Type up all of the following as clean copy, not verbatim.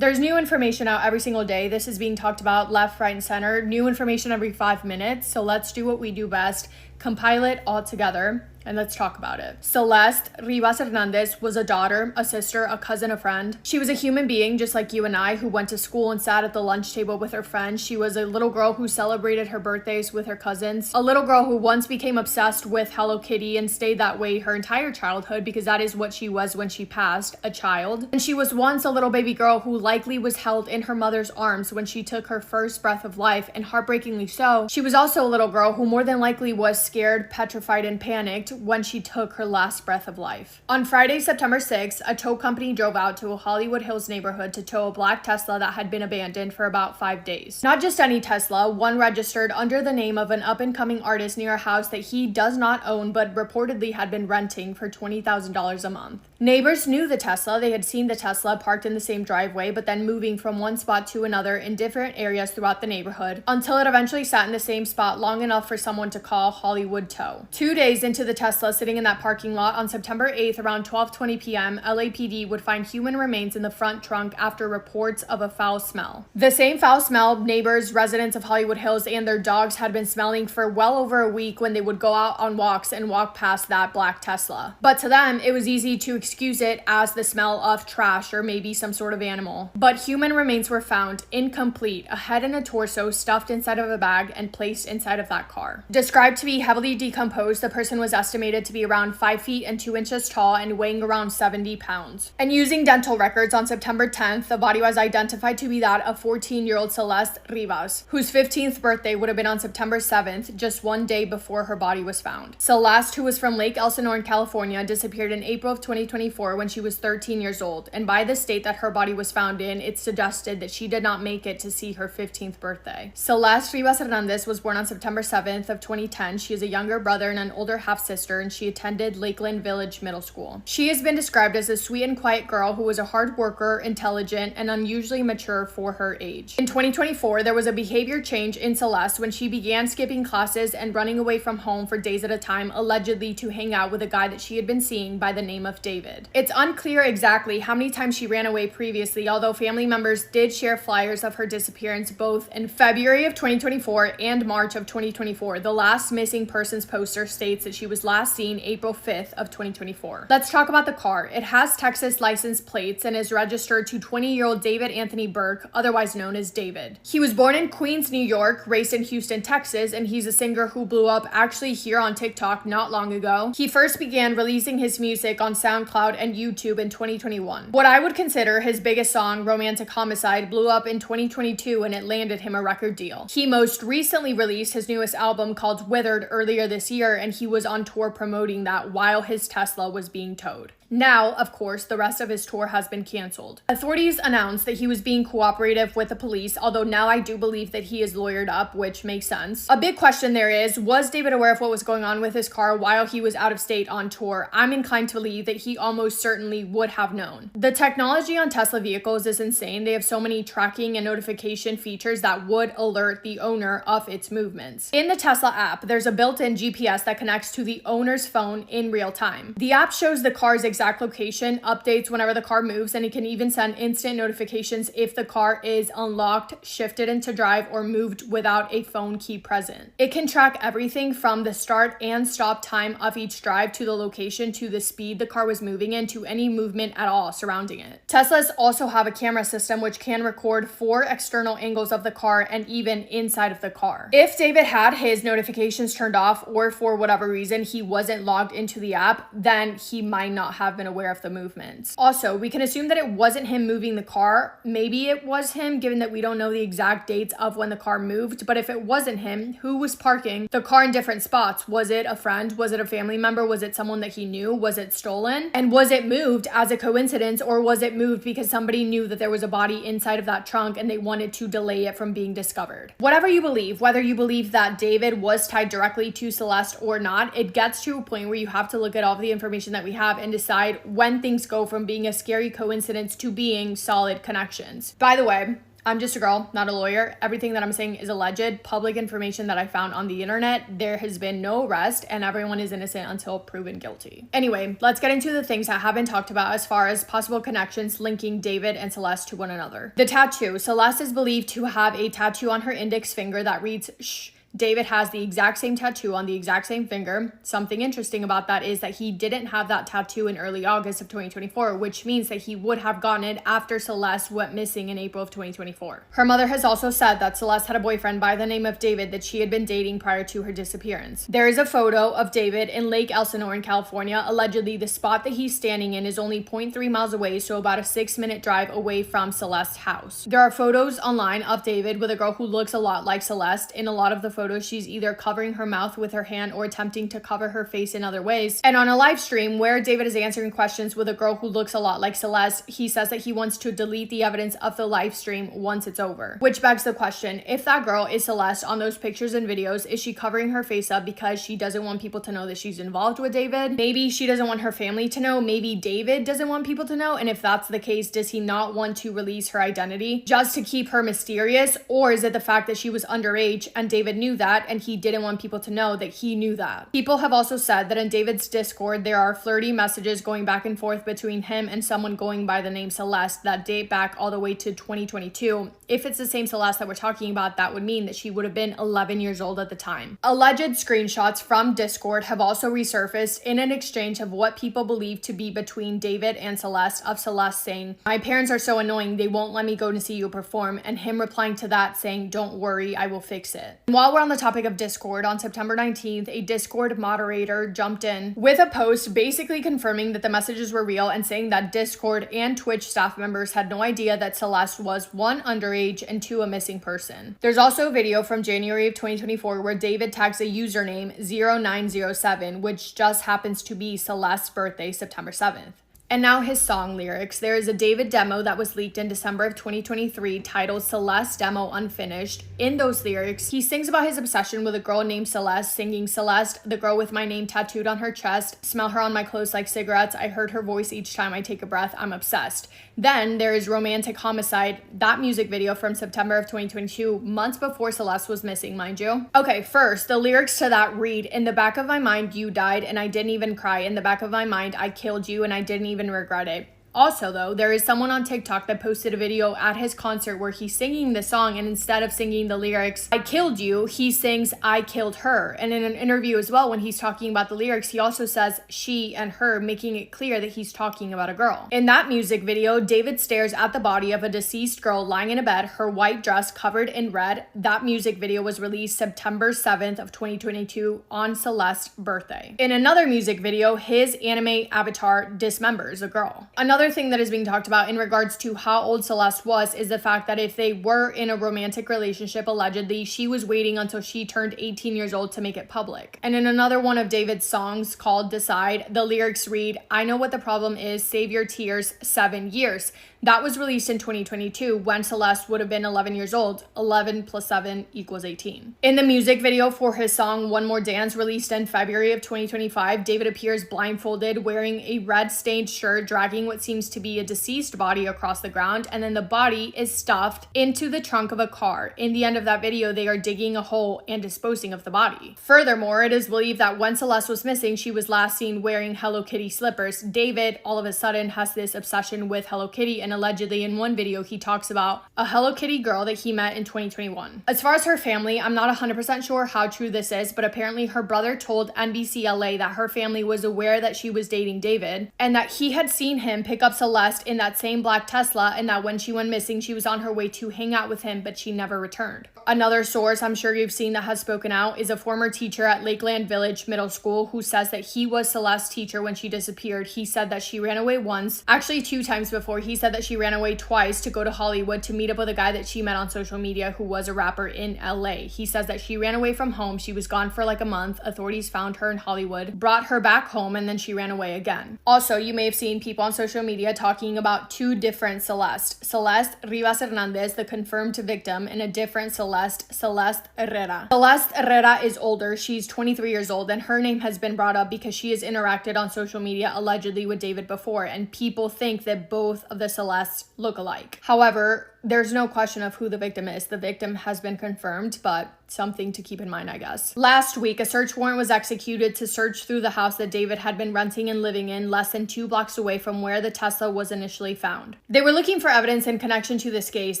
There's new information out every single day. This is being talked about left, right, and center. New information every 5 minutes. So let's do what we do best, compile it all together, and let's talk about it. Celeste Rivas Hernandez was a daughter, a sister, a cousin, a friend. She was a human being just like you and I, who went to school and sat at the lunch table with her friends. She was a little girl who celebrated her birthdays with her cousins. A little girl who once became obsessed with Hello Kitty and stayed that way her entire childhood, because that is what she was when she passed, a child. And she was once a little baby girl who likely was held in her mother's arms when she took her first breath of life, and heartbreakingly so, she was also a little girl who more than likely was scared, petrified, and panicked when she took her last breath of life. On Friday, September 6th, a tow company drove out to a Hollywood Hills neighborhood to tow a black Tesla that had been abandoned for about 5 days. Not just any Tesla, one registered under the name of an up-and-coming artist near a house that he does not own but reportedly had been renting for $20,000 a month. Neighbors knew the Tesla. They had seen the Tesla parked in the same driveway, but then moving from one spot to another in different areas throughout the neighborhood until it eventually sat in the same spot long enough for someone to call Hollywood Tow. 2 days into the Tesla sitting in that parking lot on September 8th around 12:20 p.m., LAPD would find human remains in the front trunk after reports of a foul smell. The same foul smell neighbors, residents of Hollywood Hills, and their dogs had been smelling for well over a week when they would go out on walks and walk past that black Tesla. But to them, it was easy to excuse it as the smell of trash or maybe some sort of animal. But human remains were found, incomplete, a head and a torso stuffed inside of a bag and placed inside of that car. Described to be heavily decomposed, the person was estimated to be around 5 feet and 2 inches tall and weighing around 70 pounds. And using dental records on September 10th, the body was identified to be that of 14-year-old Celeste Rivas, whose 15th birthday would have been on September 7th, just 1 day before her body was found. Celeste, who was from Lake Elsinore in California, disappeared in April of 2024 when she was 13 years old, and by the state that her body was found in, it suggested that she did not make it to see her 15th birthday. Celeste Rivas Hernandez was born on September 7th of 2010. She has a younger brother and an older half-sister, and she attended Lakeland Village Middle School. She has been described as a sweet and quiet girl who was a hard worker, intelligent, and unusually mature for her age. In 2024, there was a behavior change in Celeste when she began skipping classes and running away from home for days at a time, allegedly to hang out with a guy that she had been seeing by the name of David. It's unclear exactly how many times she ran away previously, although family members did share flyers of her disappearance both in February of 2024 and March of 2024. The last missing persons poster states that she was last seen April 5th of 2024. Let's talk about the car. It has Texas license plates and is registered to 20-year-old David Anthony Burke, otherwise known as David. He was born in Queens, New York, raised in Houston, Texas, and he's a singer who blew up actually here on TikTok not long ago. He first began releasing his music on SoundCloud and YouTube in 2021. What I would consider his biggest song, Romantic Homicide, blew up in 2022 and it landed him a record deal. He most recently released his newest album called Withered earlier this year, and he was on tour promoting that while his Tesla was being towed. Now, of course, the rest of his tour has been canceled. Authorities announced that he was being cooperative with the police, although now I do believe that he is lawyered up, which makes sense. A big question there is, was David aware of what was going on with his car while he was out of state on tour? I'm inclined to believe that he almost certainly would have known. The technology on Tesla vehicles is insane. They have so many tracking and notification features that would alert the owner of its movements. In the Tesla app, there's a built-in GPS that connects to the owner's phone in real time. The app shows the car's exact location, updates whenever the car moves, and it can even send instant notifications if the car is unlocked, shifted into drive, or moved without a phone key present. It can track everything from the start and stop time of each drive to the location to the speed the car was moving in to any movement at all surrounding it. Teslas also have a camera system which can record 4 external angles of the car and even inside of the car. If David had his notifications turned off or for whatever reason he wasn't logged into the app, then he might not have been aware of the movements. Also, we can assume that it wasn't him moving the car. Maybe it was him, given that we don't know the exact dates of when the car moved, but if it wasn't him, who was parking the car in different spots? Was it a friend? Was it a family member? Was it someone that he knew? Was it stolen? And was it moved as a coincidence, or was it moved because somebody knew that there was a body inside of that trunk and they wanted to delay it from being discovered? Whatever you believe, whether you believe that David was tied directly to Celeste or not, it gets to a point where you have to look at all of the information that we have and decide when things go from being a scary coincidence to being solid connections. By the way, I'm just a girl, not a lawyer. Everything that I'm saying is alleged, public information that I found on the internet. There has been no arrest and everyone is innocent until proven guilty. Anyway, let's get into the things that have been talked about as far as possible connections linking David and Celeste to one another. The tattoo. Celeste is believed to have a tattoo on her index finger that reads, "Shh." David has the exact same tattoo on the exact same finger. Something interesting about that is that he didn't have that tattoo in early August of 2024, which means that he would have gotten it after Celeste went missing in April of 2024. Her mother has also said that Celeste had a boyfriend by the name of David that she had been dating prior to her disappearance. There is a photo of David in Lake Elsinore in California. Allegedly, the spot that he's standing in is only 0.3 miles away, so about a 6-minute drive away from Celeste's house. There are photos online of David with a girl who looks a lot like Celeste. In a lot of the photos, she's either covering her mouth with her hand or attempting to cover her face in other ways. And on a live stream where David is answering questions with a girl who looks a lot like Celeste, he says that he wants to delete the evidence of the live stream once it's over. Which begs the question, if that girl is Celeste on those pictures and videos, is she covering her face up because she doesn't want people to know that she's involved with David? Maybe she doesn't want her family to know. Maybe David doesn't want people to know. And if that's the case, does he not want to release her identity just to keep her mysterious? Or is it the fact that she was underage and David knew that and he didn't want people to know that he knew that? People have also said that in David's Discord, there are flirty messages going back and forth between him and someone going by the name Celeste that date back all the way to 2022. If it's the same Celeste that we're talking about, that would mean that she would have been 11 years old at the time. Alleged screenshots from Discord have also resurfaced in an exchange of what people believe to be between David and Celeste, of Celeste saying, "My parents are so annoying, they won't let me go to see you perform," and him replying to that saying, "Don't worry, I will fix it." And while we're on the topic of Discord, on September 19th, a Discord moderator jumped in with a post basically confirming that the messages were real and saying that Discord and Twitch staff members had no idea that Celeste was, 1, underage, and 2, a missing person. There's also a video from January of 2024 where David tags a username 0907, which just happens to be Celeste's birthday, September 7th. And now his song lyrics. There is a David demo that was leaked in December of 2023 titled Celeste Demo Unfinished. In those lyrics, he sings about his obsession with a girl named Celeste, singing, "Celeste, the girl with my name tattooed on her chest. Smell her on my clothes like cigarettes. I heard her voice each time I take a breath. I'm obsessed." Then there is Romantic Homicide, that music video from September of 2022, months before Celeste was missing, mind you. Okay, first, the lyrics to that read, "In the back of my mind, you died and I didn't even cry. In the back of my mind, I killed you and I didn't even regret it." Also, though, there is someone on TikTok that posted a video at his concert where he's singing the song, and instead of singing the lyrics, "I killed you," he sings, "I killed her." And in an interview as well, when he's talking about the lyrics, he also says she and her, making it clear that he's talking about a girl. In that music video, David stares at the body of a deceased girl lying in a bed, her white dress covered in red. That music video was released September 7th of 2022 on Celeste's birthday. In another music video, his anime avatar dismembers a girl. Another thing that is being talked about in regards to how old Celeste was is the fact that if they were in a romantic relationship, allegedly, she was waiting until she turned 18 years old to make it public. And in another one of David's songs called Decide, the lyrics read, "I know what the problem is, save your tears, 7 years." That was released in 2022 when Celeste would have been 11 years old. 11 plus 7 equals 18. In the music video for his song One More Dance, released in February of 2025, David appears blindfolded, wearing a red stained shirt, dragging what seems to be a deceased body across the ground, and then the body is stuffed into the trunk of a car. In the end of that video, they are digging a hole and disposing of the body. Furthermore, it is believed that when Celeste was missing, she was last seen wearing Hello Kitty slippers. David, all of a sudden, has this obsession with Hello Kitty, and allegedly in one video he talks about a Hello Kitty girl that he met in 2021. As far as her family, I'm not 100% sure how true this is, but apparently her brother told NBC LA that her family was aware that she was dating David and that he had seen him pick up Celeste in that same black Tesla, and that when she went missing, she was on her way to hang out with him, but she never returned. Another source I'm sure you've seen that has spoken out is a former teacher at Lakeland Village Middle School who says that he was Celeste's teacher when she disappeared. He said that she ran away once, actually 2 times before. He said that she ran away twice to go to Hollywood to meet up with a guy that she met on social media who was a rapper in LA. He says that she ran away from home. She was gone for like a month. Authorities found her in Hollywood, brought her back home, and then she ran away again. Also, you may have seen people on social media talking about 2 different Celeste. Celeste Rivas Hernandez, the confirmed victim, and a different Celeste, Celeste Herrera. Celeste Herrera is older. She's 23 years old, and her name has been brought up because she has interacted on social media allegedly with David before, and people think that both of the Celestes look alike. However, there's no question of who the victim is. The victim has been confirmed, but something to keep in mind, I guess. Last week, a search warrant was executed to search through the house that David had been renting and living in less than 2 blocks away from where the Tesla was initially found. They were looking for evidence in connection to this case.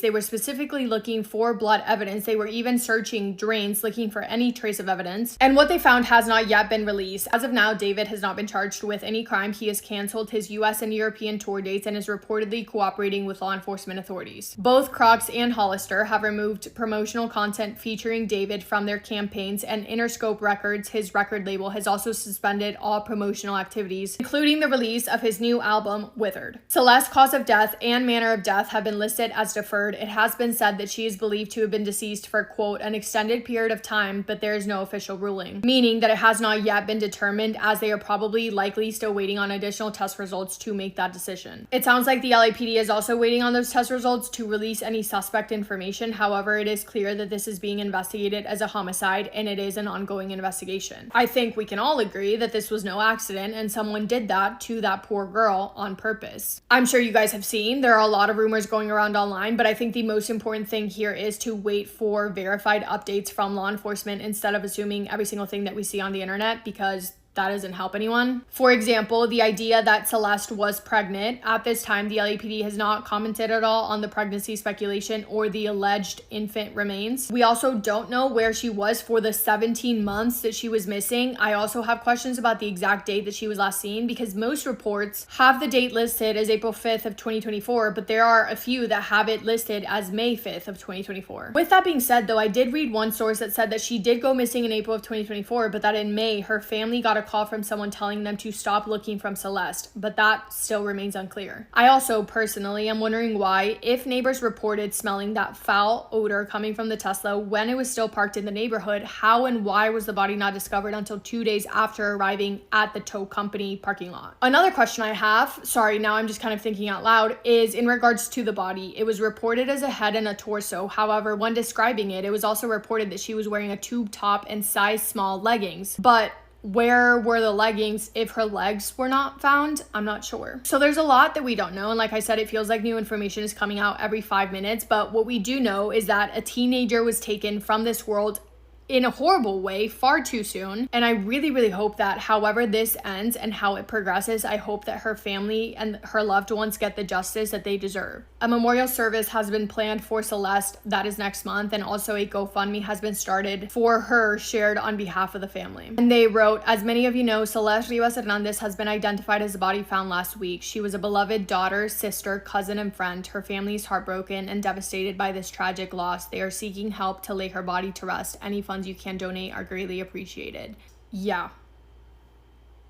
They were specifically looking for blood evidence. They were even searching drains, looking for any trace of evidence. And what they found has not yet been released. As of now, David has not been charged with any crime. He has canceled his US and European tour dates and is reportedly cooperating with law enforcement authorities. Both Crocs and Hollister have removed promotional content featuring David from their campaigns, and Interscope Records, his record label, has also suspended all promotional activities, including the release of his new album, Withered. Celeste's cause of death and manner of death have been listed as deferred. It has been said that she is believed to have been deceased for, quote, an extended period of time, but there is no official ruling, meaning that it has not yet been determined, as they are probably likely still waiting on additional test results to make that decision. It sounds like the LAPD is also waiting on those test results to release any suspect information. However, it is clear that this is being investigated as a homicide and it is an ongoing investigation. I think we can all agree that this was no accident and someone did that to that poor girl on purpose. I'm sure you guys have seen there are a lot of rumors going around online, but I think the most important thing here is to wait for verified updates from law enforcement instead of assuming every single thing that we see on the internet, because that doesn't help anyone. For example, the idea that Celeste was pregnant. At this time, the LAPD has not commented at all on the pregnancy speculation or the alleged infant remains. We also don't know where she was for the 17 months that she was missing. I also have questions about the exact date that she was last seen, because most reports have the date listed as April 5th of 2024, but there are a few that have it listed as May 5th of 2024. With that being said, though, I did read one source that said that she did go missing in April of 2024, but that in May, her family got a call from someone telling them to stop looking from Celeste, but that still remains unclear. I also personally am wondering why, if neighbors reported smelling that foul odor coming from the Tesla when it was still parked in the neighborhood, how and why was the body not discovered until 2 days after arriving at the tow company parking lot? Another question I have, sorry, now I'm just kind of thinking out loud, is in regards to the body. It was reported as a head and a torso. However, when describing it, it was also reported that she was wearing a tube top and size small leggings. But where were the leggings if her legs were not found? I'm not sure. So there's a lot that we don't know. And like I said, it feels like new information is coming out every 5 minutes. But what we do know is that a teenager was taken from this world in a horrible way far too soon. And I really, really hope that however this ends and how it progresses, I hope that her family and her loved ones get the justice that they deserve. A memorial service has been planned for Celeste, that is next month, and also a GoFundMe has been started for her, shared on behalf of the family. And they wrote, as many of you know, Celeste Rivas Hernandez has been identified as the body found last week. She was a beloved daughter, sister, cousin, and friend. Her family is heartbroken and devastated by this tragic loss. They are seeking help to lay her body to rest. Any funds you can donate are greatly appreciated. Yeah.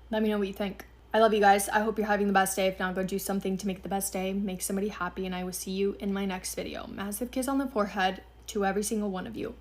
Let me know what you think. I love you guys. I hope you're having the best day. If not, go do something to make the best day. Make somebody happy, and I will see you in my next video. Massive kiss on the forehead to every single one of you.